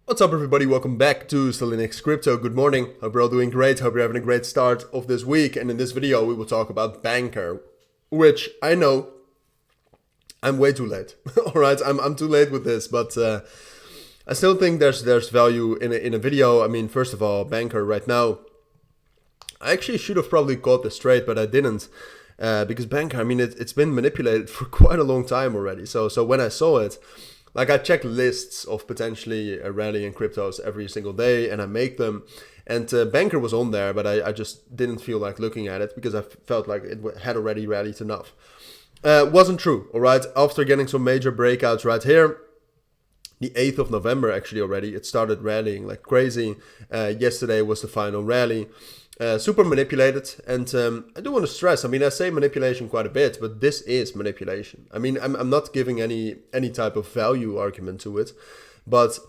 What's up everybody, welcome back to Cilinix Crypto. Good morning, hope you're all doing great, hope you're having a great start of this week. And in this video we will talk about Bancor, which I know I'm way too late. Alright, I'm too late with this, but I still think there's value in a video. I mean, first of all, Bancor right now, I actually should have probably caught this trade, but I didn't. Because Bancor, I mean, it's been manipulated for quite a long time already. So when I saw it, like I check lists of potentially rallying cryptos every single day and I make them. And Bancor was on there, but I just didn't feel like looking at it because I felt like it had already rallied enough. Wasn't true, all right? After getting some major breakouts right here, the 8th of November actually already, it started rallying like crazy. Yesterday was the final rally. Super manipulated, and I do want to stress, I mean, I say manipulation quite a bit, but this is manipulation. I mean, I'm not giving any type of value argument to it, but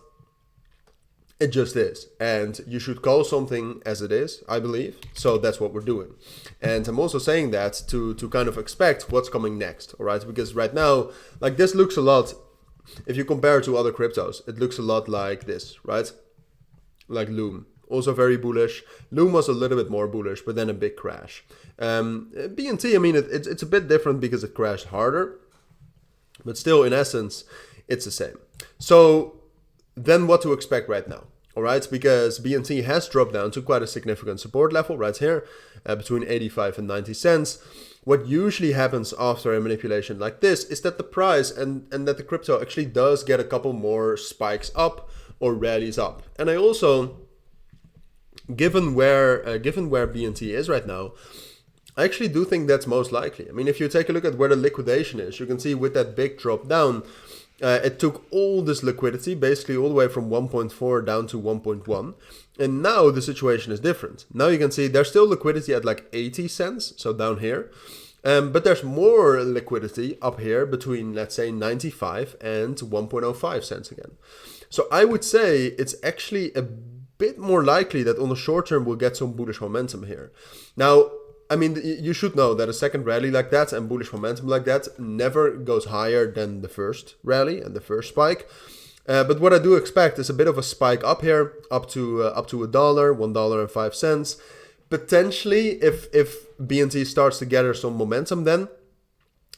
it just is. And you should call something as it is, I believe. So that's what we're doing. And I'm also saying that to kind of expect what's coming next, all right? Because right now, like this looks a lot, if you compare it to other cryptos, it looks a lot like this, right? Like Loom. Also very bullish. Loom was a little bit more bullish, but then a big crash. BNT, I mean, it's a bit different because it crashed harder, but still, in essence, it's the same. So then what to expect right now? All right, because BNT has dropped down to quite a significant support level right here, between 85 and 90 cents. What usually happens after a manipulation like this is that the price and that the crypto actually does get a couple more spikes up or rallies up. And I also, given where BNT is right now, I actually do think that's most likely. I mean, if you take a look at where the liquidation is, you can see with that big drop down, it took all this liquidity, basically all the way from 1.4 down to 1.1. And now the situation is different. Now you can see there's still liquidity at like 80 cents, so down here. But there's more liquidity up here between, let's say, 95 and 1.05 cents again. So I would say it's actually a bit more likely that on the short term we'll get some bullish momentum here. Now, I mean, you should know that a second rally like that and bullish momentum like that never goes higher than the first rally and the first spike. But what I do expect is a bit of a spike up here, up to $1.05. Potentially, if BNT starts to gather some momentum then,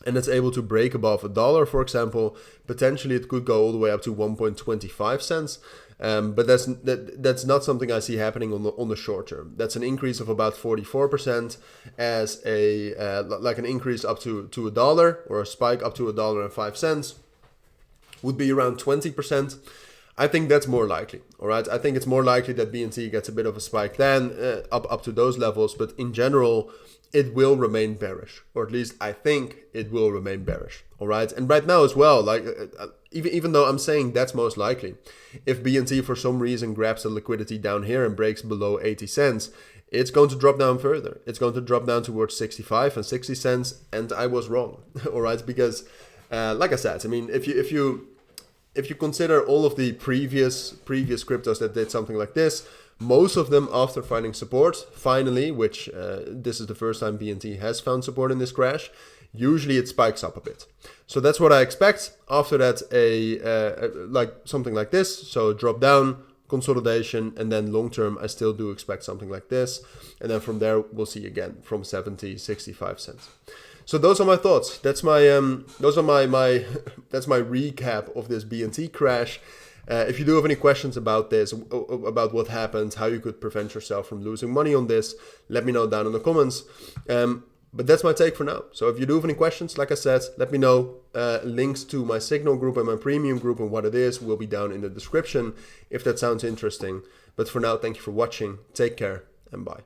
and it's able to break above $1, for example, potentially it could go all the way up to 1.25 cents. But that's not something I see happening on the short term. That's an increase of about 44% as a like an increase up to $1 or a spike up to $1.05 would be around 20%. I think that's more likely. All right, I think it's more likely that BNT gets a bit of a spike then up to those levels, but in general, it will remain bearish, or at least I think it will remain bearish. All right, and right now as well, like even though I'm saying that's most likely, if BNT for some reason grabs the liquidity down here and breaks below 80 cents, it's going to drop down further. It's going to drop down towards 65 and 60 cents, and I was wrong. All right, because like I said, I mean, if you consider all of the previous cryptos that did something like this, most of them after finding support, finally, which this is the first time BNT has found support in this crash, usually it spikes up a bit. So that's what I expect. After that, like something like this, so drop down, consolidation, and then long term, I still do expect something like this. And then from there, we'll see again from 70, 65 cents. So those are my thoughts. That's my that's my recap of this BNT crash. If you do have any questions about this, about what happened, how you could prevent yourself from losing money on this, let me know down in the comments. But that's my take for now. So if you do have any questions, like I said, let me know. Links to my Signal group and my premium group and what it is will be down in the description if that sounds interesting. But for now, thank you for watching. Take care and bye.